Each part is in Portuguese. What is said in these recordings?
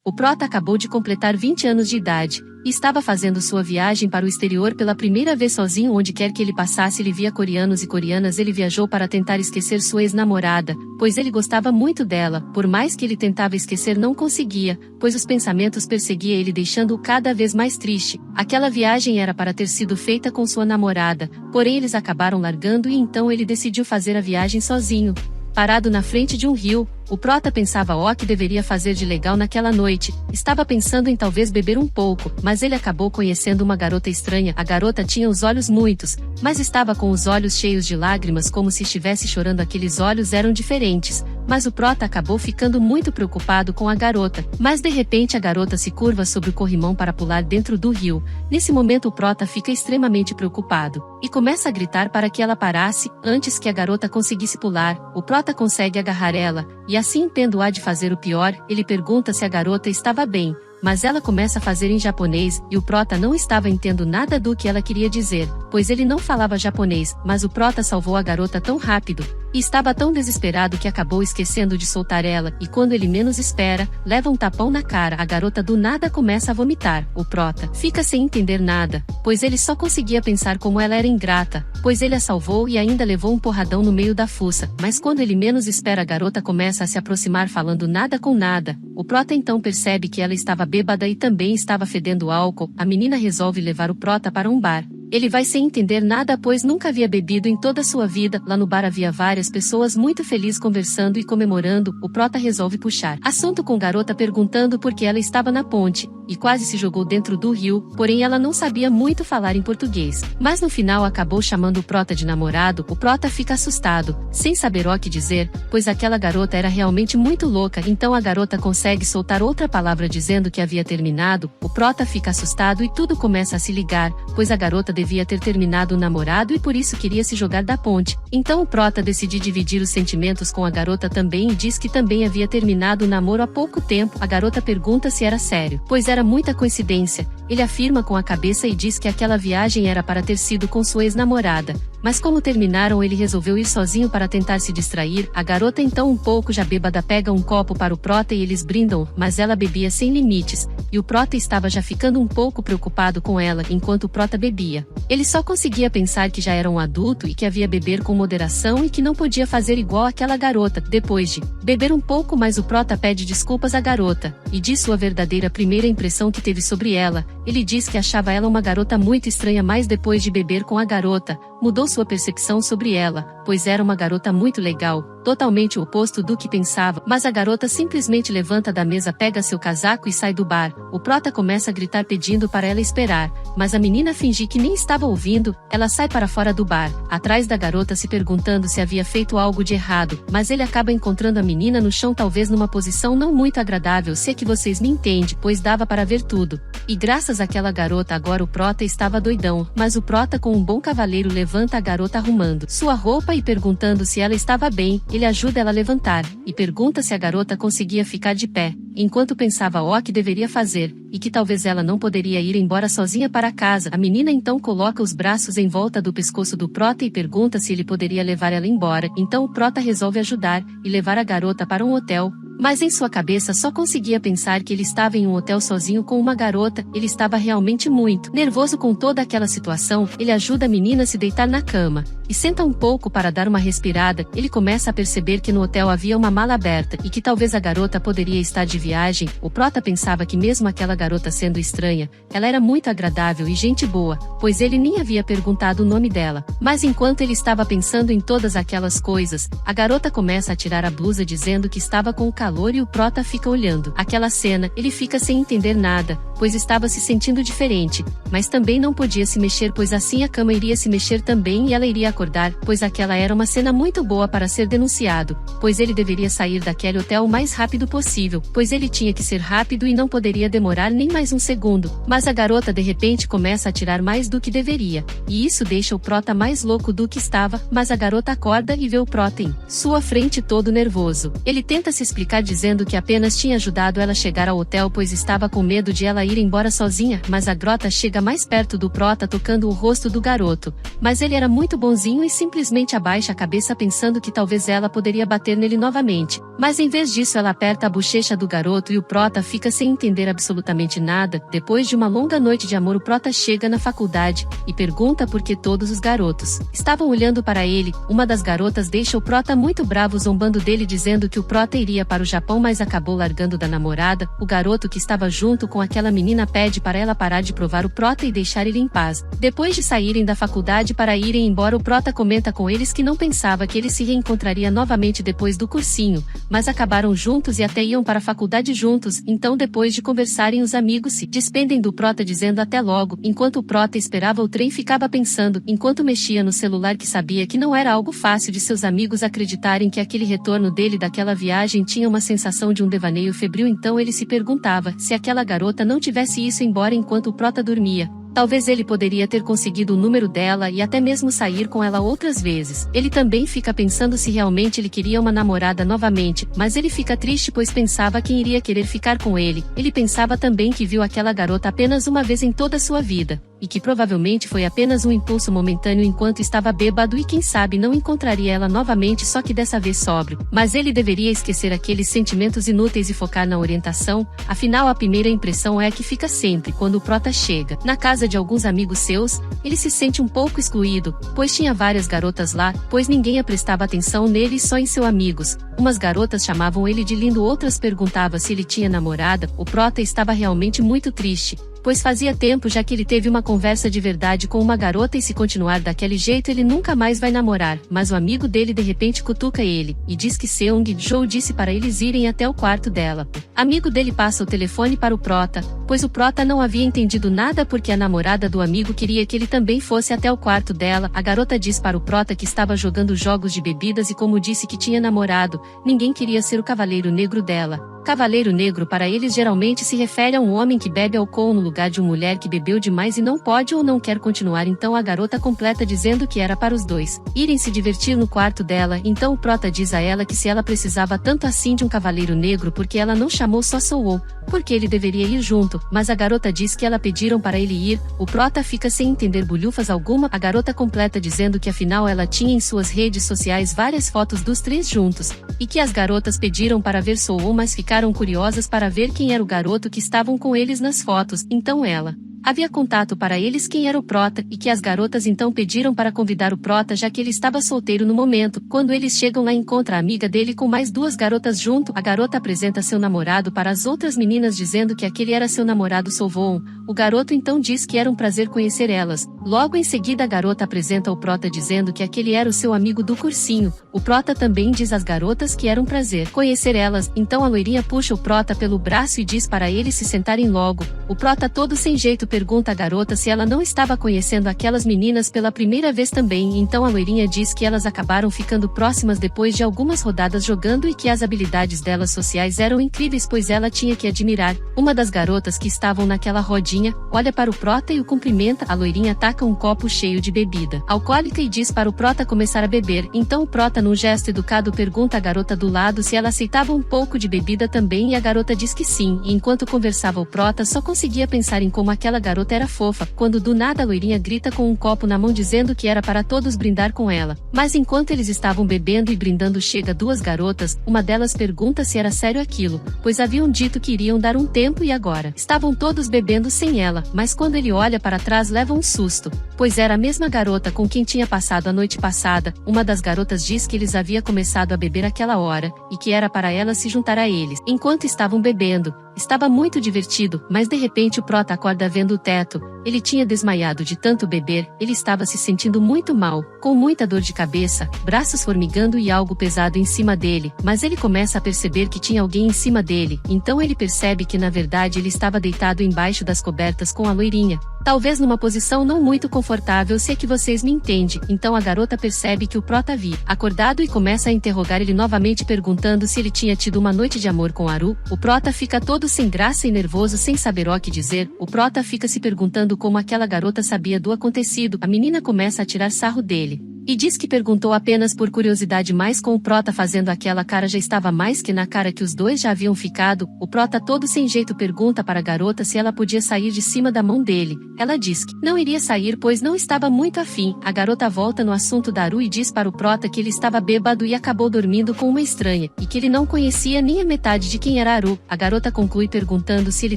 O Prota acabou de completar 20 anos de idade, e estava fazendo sua viagem para o exterior pela primeira vez sozinho. Onde quer que ele passasse ele via coreanos e coreanas. Ele viajou para tentar esquecer sua ex-namorada, pois ele gostava muito dela. Por mais que ele tentava esquecer não conseguia, pois os pensamentos perseguiam ele, deixando-o cada vez mais triste. Aquela viagem era para ter sido feita com sua namorada, porém eles acabaram largando e então ele decidiu fazer a viagem sozinho. Parado na frente de um rio, o Prota pensava o que deveria fazer de legal naquela noite. Estava pensando em talvez beber um pouco, mas ele acabou conhecendo uma garota estranha. A garota tinha os olhos muitos, mas estava com os olhos cheios de lágrimas, como se estivesse chorando. Aqueles olhos eram diferentes, mas o Prota acabou ficando muito preocupado com a garota. Mas de repente a garota se curva sobre o corrimão para pular dentro do rio. Nesse momento o Prota fica extremamente preocupado, e começa a gritar para que ela parasse, antes que a garota conseguisse pular. O Prota consegue agarrar ela, e assim tendo-a de fazer o pior, ele pergunta se a garota estava bem, mas ela começa a fazer em japonês, e o Prota não estava entendendo nada do que ela queria dizer, pois ele não falava japonês. Mas o Prota salvou a garota tão rápido, e estava tão desesperado que acabou esquecendo de soltar ela, e quando ele menos espera, leva um tapão na cara. A garota do nada começa a vomitar. O Prota fica sem entender nada, pois ele só conseguia pensar como ela era ingrata, pois ele a salvou e ainda levou um porradão no meio da fuça. Mas quando ele menos espera a garota começa a se aproximar falando nada com nada. O Prota então percebe que ela estava bêbada e também estava fedendo álcool. A menina resolve levar o Prota para um bar. Ele vai sem entender nada, pois nunca havia bebido em toda a sua vida. Lá no bar havia várias pessoas muito felizes conversando e comemorando. O Prota resolve puxar assunto com a garota perguntando por que ela estava na ponte, e quase se jogou dentro do rio, porém ela não sabia muito falar em português. Mas no final acabou chamando o Prota de namorado. O Prota fica assustado, sem saber o que dizer, pois aquela garota era realmente muito louca. Então a garota consegue soltar outra palavra dizendo que havia terminado. O Prota fica assustado e tudo começa a se ligar, pois a garota devia ter terminado o namorado e por isso queria se jogar da ponte. Então o Prota decide dividir os sentimentos com a garota também e diz que também havia terminado o namoro há pouco tempo. A garota pergunta se era sério, pois era muita coincidência. Ele afirma com a cabeça e diz que aquela viagem era para ter sido com sua ex-namorada. Mas como terminaram, ele resolveu ir sozinho para tentar se distrair. A garota então, um pouco já bêbada, pega um copo para o Prota e eles brindam, mas ela bebia sem limites, e o Prota estava já ficando um pouco preocupado com ela enquanto o Prota bebia. Ele só conseguia pensar que já era um adulto e que havia beber com moderação e que não podia fazer igual àquela garota. Depois de beber um pouco mais, o Prota pede desculpas à garota, e diz sua verdadeira primeira impressão que teve sobre ela. Ele diz que achava ela uma garota muito estranha, mas depois de beber com a garota, mudou sua percepção sobre ela, pois era uma garota muito legal, totalmente o oposto do que pensava. Mas a garota simplesmente levanta da mesa, pega seu casaco e sai do bar. O Prota começa a gritar pedindo para ela esperar, mas a menina finge que nem estava ouvindo. Ela sai para fora do bar, atrás da garota, se perguntando se havia feito algo de errado, mas ele acaba encontrando a menina no chão, talvez numa posição não muito agradável, se é que vocês me entendem, pois dava para ver tudo. E graças àquela garota agora o Prota estava doidão, mas o Prota, com um bom cavaleiro, levanta a garota arrumando sua roupa e perguntando se ela estava bem. Ele ajuda ela a levantar, e pergunta se a garota conseguia ficar de pé, enquanto pensava o que deveria fazer, e que talvez ela não poderia ir embora sozinha para casa. A menina então coloca os braços em volta do pescoço do Prota e pergunta se ele poderia levar ela embora. Então o Prota resolve ajudar, e levar a garota para um hotel. Mas em sua cabeça só conseguia pensar que ele estava em um hotel sozinho com uma garota. Ele estava realmente muito nervoso com toda aquela situação. Ele ajuda a menina a se deitar na cama, e senta um pouco para dar uma respirada. Ele começa a perceber que no hotel havia uma mala aberta, e que talvez a garota poderia estar de viagem. O Prota pensava que mesmo aquela garota sendo estranha, ela era muito agradável e gente boa, pois ele nem havia perguntado o nome dela. Mas enquanto ele estava pensando em todas aquelas coisas, a garota começa a tirar a blusa dizendo que estava com o calor, e o Prota fica olhando aquela cena. Ele fica sem entender nada, pois estava se sentindo diferente, mas também não podia se mexer, pois assim a cama iria se mexer também e ela iria acordar, pois aquela era uma cena muito boa para ser denunciado, pois ele deveria sair daquele hotel o mais rápido possível, pois ele tinha que ser rápido e não poderia demorar nem mais um segundo. Mas a garota de repente começa a tirar mais do que deveria, e isso deixa o Prota mais louco do que estava. Mas a garota acorda e vê o Prota em sua frente todo nervoso. Ele tenta se explicar dizendo que apenas tinha ajudado ela a chegar ao hotel, pois estava com medo de ela ir embora sozinha. Mas a garota chega mais perto do Prota, tocando o rosto do garoto, mas ele era muito bonzinho sozinho e simplesmente abaixa a cabeça pensando que talvez ela poderia bater nele novamente. Mas em vez disso ela aperta a bochecha do garoto e o prota fica sem entender absolutamente nada. Depois de uma longa noite de amor, o prota chega na faculdade e pergunta por que todos os garotos estavam olhando para ele. Uma das garotas deixa o prota muito bravo, zombando dele, dizendo que o prota iria para o Japão, mas acabou largando da namorada. O garoto que estava junto com aquela menina pede para ela parar de provar o prota e deixar ele em paz. Depois de saírem da faculdade para irem embora, o prota comenta com eles que não pensava que ele se reencontraria novamente depois do cursinho, mas acabaram juntos e até iam para a faculdade juntos. Então, depois de conversarem, os amigos se despedem do prota dizendo até logo. Enquanto o prota esperava o trem, ficava pensando, enquanto mexia no celular, que sabia que não era algo fácil de seus amigos acreditarem que aquele retorno dele daquela viagem tinha uma sensação de um devaneio febril. Então ele se perguntava, se aquela garota não tivesse ido embora enquanto o prota dormia, talvez ele poderia ter conseguido o número dela e até mesmo sair com ela outras vezes. Ele também fica pensando se realmente ele queria uma namorada novamente, mas ele fica triste pois pensava quem iria querer ficar com ele. Ele pensava também que viu aquela garota apenas uma vez em toda a sua vida, e que provavelmente foi apenas um impulso momentâneo enquanto estava bêbado e quem sabe não encontraria ela novamente, só que dessa vez sóbrio. Mas ele deveria esquecer aqueles sentimentos inúteis e focar na orientação, afinal a primeira impressão é a que fica sempre. Quando o prota chega na casa de alguns amigos seus, ele se sente um pouco excluído, pois tinha várias garotas lá, pois ninguém prestava atenção nele, só em seus amigos. Umas garotas chamavam ele de lindo, outras perguntavam se ele tinha namorada. O prota estava realmente muito triste, pois fazia tempo já que ele teve uma conversa de verdade com uma garota e se continuar daquele jeito ele nunca mais vai namorar. Mas o amigo dele de repente cutuca ele e diz que Seung-jo disse para eles irem até o quarto dela. Amigo dele passa o telefone para o prota, pois o prota não havia entendido nada porque a namorada do amigo queria que ele também fosse até o quarto dela. A garota diz para o prota que estava jogando jogos de bebidas e como disse que tinha namorado, ninguém queria ser o cavaleiro negro dela. Cavaleiro negro para eles geralmente se refere a um homem que bebe álcool no lugar de uma mulher que bebeu demais e não pode ou não quer continuar. Então a garota completa dizendo que era para os dois irem se divertir no quarto dela. Então o prota diz a ela que se ela precisava tanto assim de um cavaleiro negro, porque ela não chamou só Soul, porque ele deveria ir junto, mas a garota diz que ela pediram para ele ir. O prota fica sem entender bulhufas alguma. A garota completa dizendo que afinal ela tinha em suas redes sociais várias fotos dos três juntos, e que as garotas pediram para ver Soul, mas ficaram curiosas para ver quem era o garoto que estavam com eles nas fotos. Então ela havia contato para eles quem era o prota, e que as garotas então pediram para convidar o prota já que ele estava solteiro no momento. Quando eles chegam lá, encontra a amiga dele com mais duas garotas junto. A garota apresenta seu namorado para as outras meninas dizendo que aquele era seu namorado Sovon. O garoto então diz que era um prazer conhecer elas. Logo em seguida a garota apresenta o prota dizendo que aquele era o seu amigo do cursinho. O prota também diz às garotas que era um prazer conhecer elas. Então a loirinha puxa o prota pelo braço e diz para eles se sentarem logo. O prota, todo sem jeito, pergunta à garota se ela não estava conhecendo aquelas meninas pela primeira vez também. Então a loirinha diz que elas acabaram ficando próximas depois de algumas rodadas jogando e que as habilidades delas sociais eram incríveis, pois ela tinha que admirar. Uma das garotas que estavam naquela rodinha olha para o prota e o cumprimenta. A loirinha taca um copo cheio de bebida alcoólica e diz para o prota começar a beber. Então o prota, num gesto educado, pergunta à garota do lado se ela aceitava um pouco de bebida também, e a garota diz que sim. E enquanto conversava, o prota só conseguia pensar em como aquela garota era fofa, quando do nada a loirinha grita com um copo na mão dizendo que era para todos brindar com ela. Mas enquanto eles estavam bebendo e brindando, chega duas garotas. Uma delas pergunta se era sério aquilo, pois haviam dito que iriam dar um tempo e agora estavam todos bebendo sem ela. Mas quando ele olha para trás, leva um susto, pois era a mesma garota com quem tinha passado a noite passada. Uma das garotas diz que eles haviam começado a beber aquela hora, e que era para ela se juntar a eles. Enquanto estavam bebendo, estava muito divertido, mas de repente o prota acorda vendo o teto. Ele tinha desmaiado de tanto beber, ele estava se sentindo muito mal, com muita dor de cabeça, braços formigando e algo pesado em cima dele, mas ele começa a perceber que tinha alguém em cima dele. Então ele percebe que na verdade ele estava deitado embaixo das cobertas com a loirinha, talvez numa posição não muito confortável, se é que vocês me entendem. Então a garota percebe que o prota havia acordado e começa a interrogar ele novamente, perguntando se ele tinha tido uma noite de amor com Haru. O prota fica todo sem graça e nervoso, sem saber o que dizer. O prota fica se perguntando como aquela garota sabia do acontecido. A menina começa a tirar sarro dele, E diz que perguntou apenas por curiosidade, mas com o Prota fazendo aquela cara já estava mais que na cara que os dois já haviam ficado. O Prota todo sem jeito pergunta para a garota se ela podia sair de cima da mão dele. Ela diz que não iria sair pois não estava muito afim. A garota volta no assunto da Aru e diz para o Prota que ele estava bêbado e acabou dormindo com uma estranha, e que ele não conhecia nem a metade de quem era Aru. A garota conclui perguntando se ele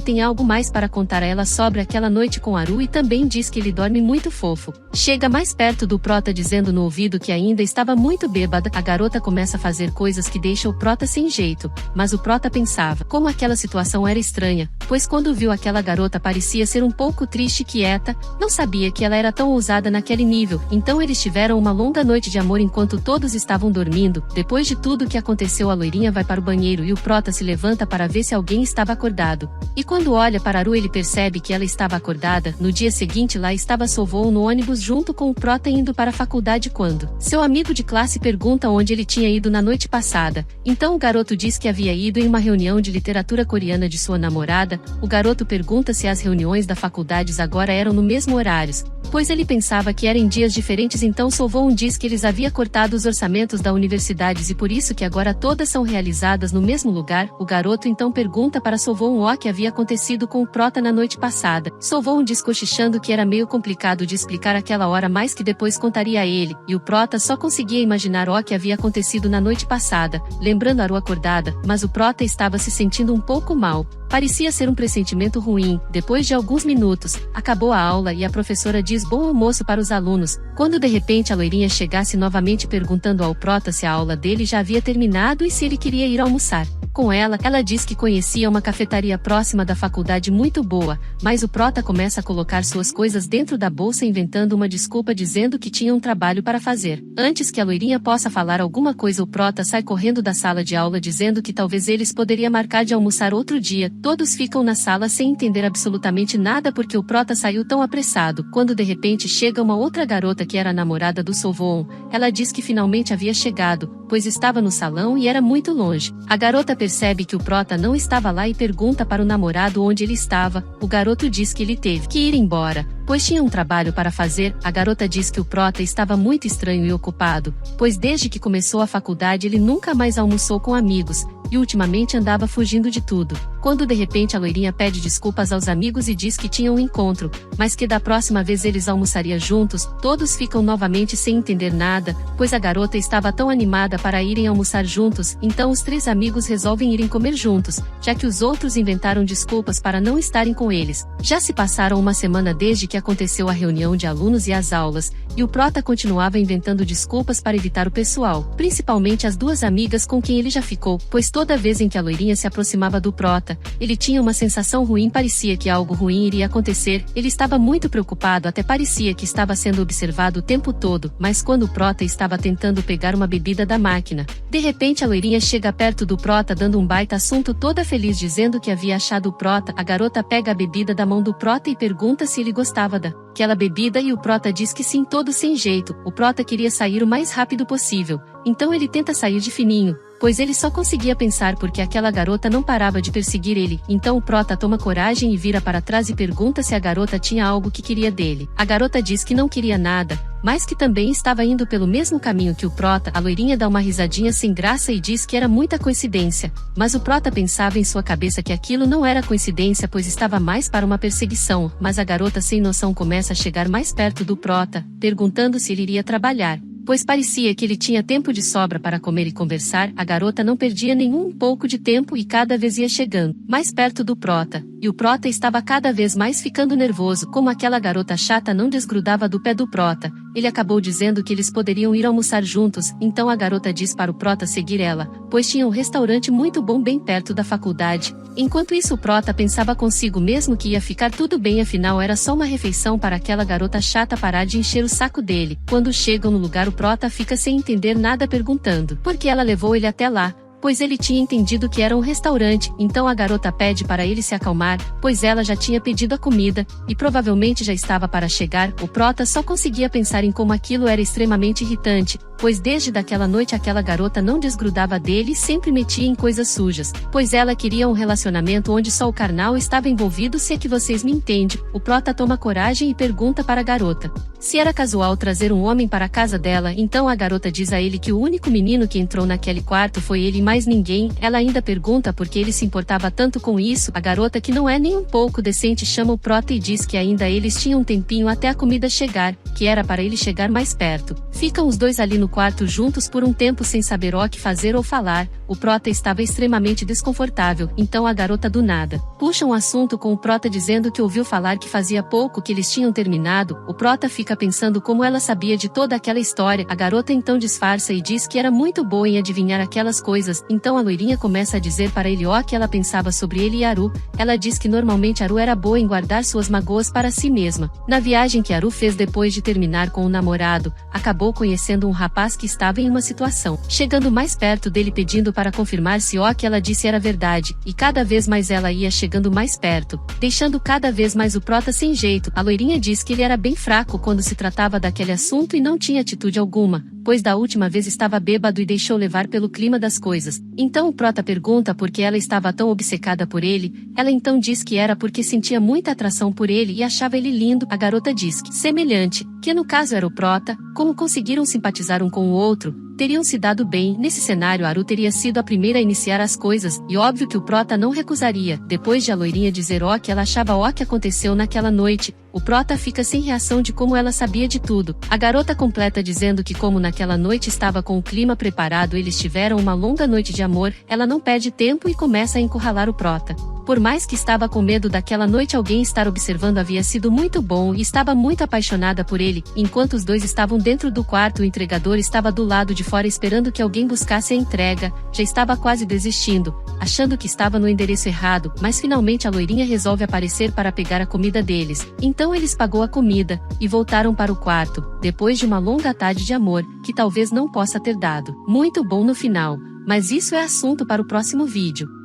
tem algo mais para contar a ela sobre aquela noite com Aru e também diz que ele dorme muito fofo. Chega mais perto do Prota dizendo no ouvido que ainda estava muito bêbada. A garota começa a fazer coisas que deixam o Prota sem jeito, mas o Prota pensava como aquela situação era estranha, pois quando viu aquela garota parecia ser um pouco triste e quieta, não sabia que ela era tão ousada naquele nível. Então eles tiveram uma longa noite de amor enquanto todos estavam dormindo. Depois de tudo que aconteceu, a loirinha vai para o banheiro e o Prota se levanta para ver se alguém estava acordado. E quando olha para Aru ele percebe que ela estava acordada. No dia seguinte lá estava Sovou no ônibus junto com o Prota indo para a faculdade quando seu amigo de classe pergunta onde ele tinha ido na noite passada. Então o garoto diz que havia ido em uma reunião de literatura coreana de sua namorada. O garoto pergunta se as reuniões da faculdade agora eram no mesmo horários, pois ele pensava que eram em dias diferentes. Então Sovon diz que eles haviam cortado os orçamentos da universidade e por isso que agora todas são realizadas no mesmo lugar. O garoto então pergunta para Sovon o que havia acontecido com o Prota na noite passada. Sovon diz cochichando que era meio complicado de explicar aquela hora, mas que depois contaria a ele, e o Prota só conseguia imaginar o que havia acontecido na noite passada, lembrando Aru acordada, mas o Prota estava se sentindo um pouco mal. Parecia ser um pressentimento ruim. Depois de alguns minutos, acabou a aula e a professora diz bom almoço para os alunos, quando de repente a loirinha chegasse novamente perguntando ao Prota se a aula dele já havia terminado e se ele queria ir almoçar. Com ela diz que conhecia uma cafetaria próxima da faculdade muito boa, mas o Prota começa a colocar suas coisas dentro da bolsa inventando uma desculpa dizendo que tinha um trabalho para fazer. Antes que a loirinha possa falar alguma coisa, o Prota sai correndo da sala de aula dizendo que talvez eles poderiam marcar de almoçar outro dia. Todos ficam na sala sem entender absolutamente nada porque o Prota saiu tão apressado, quando de repente chega uma outra garota que era a namorada do Sovon. Ela diz que finalmente havia chegado, pois estava no salão e era muito longe. A garota percebe que o Prota não estava lá e pergunta para o namorado onde ele estava. O garoto diz que ele teve que ir embora, pois tinha um trabalho para fazer. A garota diz que o Prota estava muito estranho e ocupado, pois desde que começou a faculdade ele nunca mais almoçou com amigos, e ultimamente andava fugindo de tudo. Quando de repente a loirinha pede desculpas aos amigos e diz que tinha um encontro, mas que da próxima vez eles almoçariam juntos. Todos ficam novamente sem entender nada, pois a garota estava tão animada para irem almoçar juntos. Então os três amigos resolvem irem comer juntos, já que os outros inventaram desculpas para não estarem com eles. Já se passaram uma semana desde que aconteceu a reunião de alunos e as aulas, e o Prota continuava inventando desculpas para evitar o pessoal, principalmente as duas amigas com quem ele já ficou, pois toda vez em que a loirinha se aproximava do Prota, ele tinha uma sensação ruim, parecia que algo ruim iria acontecer. Ele estava muito preocupado, até parecia que estava sendo observado o tempo todo, mas quando o Prota estava tentando pegar uma bebida da máquina, de repente a loirinha chega perto do Prota dando um baita assunto, toda feliz dizendo que havia achado o Prota. A garota pega a bebida da mão do Prota e pergunta se ele gostava daquela bebida e o Prota diz que sim, todo sem jeito. O Prota queria sair o mais rápido possível, então ele tenta sair de fininho, pois ele só conseguia pensar porque aquela garota não parava de perseguir ele. Então o Prota toma coragem e vira para trás e pergunta se a garota tinha algo que queria dele. A garota diz que não queria nada, mas que também estava indo pelo mesmo caminho que o Prota. A loirinha dá uma risadinha sem graça e diz que era muita coincidência, mas o Prota pensava em sua cabeça que aquilo não era coincidência, pois estava mais para uma perseguição. Mas a garota sem noção começa a chegar mais perto do Prota, perguntando se ele iria trabalhar, pois parecia que ele tinha tempo de sobra para comer e conversar. A garota não perdia nenhum pouco de tempo e cada vez ia chegando mais perto do Prota, e o Prota estava cada vez mais ficando nervoso. Como aquela garota chata não desgrudava do pé do Prota, ele acabou dizendo que eles poderiam ir almoçar juntos. Então a garota diz para o Prota seguir ela, pois tinha um restaurante muito bom bem perto da faculdade. Enquanto isso o Prota pensava consigo mesmo que ia ficar tudo bem, afinal era só uma refeição para aquela garota chata parar de encher o saco dele. Quando chegam no lugar o Prota fica sem entender nada perguntando por que ela levou ele até lá, pois ele tinha entendido que era um restaurante. Então a garota pede para ele se acalmar, pois ela já tinha pedido a comida, e provavelmente já estava para chegar. O prota só conseguia pensar em como aquilo era extremamente irritante, pois desde daquela noite aquela garota não desgrudava dele e sempre metia em coisas sujas, pois ela queria um relacionamento onde só o carnal estava envolvido. Se é que vocês me entendem. O prota toma coragem e pergunta para a garota se era casual trazer um homem para a casa dela. Então a garota diz a ele que o único menino que entrou naquele quarto foi ele e mais ninguém. Ela ainda pergunta por que ele se importava tanto com isso. A garota, que não é nem um pouco decente, chama o prota e diz que ainda eles tinham um tempinho até a comida chegar, que era para ele chegar mais perto. Ficam os dois ali no quarto juntos por um tempo sem saber o que fazer ou falar. O prota estava extremamente desconfortável, então a garota do nada puxa um assunto com o prota dizendo que ouviu falar que fazia pouco que eles tinham terminado. O prota fica pensando como ela sabia de toda aquela história. A garota então disfarça e diz que era muito boa em adivinhar aquelas coisas. Então a loirinha começa a dizer para ele o que ela pensava sobre ele e Haru. Ela diz que normalmente Haru era boa em guardar suas mágoas para si mesma. Na viagem que Haru fez depois de terminar com o namorado, acabou conhecendo um rapaz que estava em uma situação, chegando mais perto dele pedindo para confirmar se o que ela disse era verdade, e cada vez mais ela ia chegando mais perto, deixando cada vez mais o prota sem jeito. A loirinha diz que ele era bem fraco quando se tratava daquele assunto e não tinha atitude alguma, pois da última vez estava bêbado e deixou levar pelo clima das coisas. Então o prota pergunta por que ela estava tão obcecada por ele. Ela então diz que era porque sentia muita atração por ele e achava ele lindo. A garota diz que semelhante, que no caso era o prota. Como conseguiram simpatizar um com o outro, teriam se dado bem. Nesse cenário Haru teria sido a primeira a iniciar as coisas, e óbvio que o prota não recusaria. Depois de a loirinha dizer o que ela achava o que aconteceu naquela noite, o prota fica sem reação de como ela sabia de tudo. A garota completa dizendo que como naquela noite estava com o clima preparado, eles tiveram uma longa noite de amor. Ela não perde tempo e começa a encurralar o prota. Por mais que estava com medo daquela noite alguém estar observando, havia sido muito bom e estava muito apaixonada por ele. Enquanto os dois estavam dentro do quarto, o entregador estava do lado de fora esperando que alguém buscasse a entrega. Já estava quase desistindo, achando que estava no endereço errado, mas finalmente a loirinha resolve aparecer para pegar a comida deles. Então eles pagou a comida e voltaram para o quarto, depois de uma longa tarde de amor, que talvez não possa ter dado muito bom no final. Mas isso é assunto para o próximo vídeo.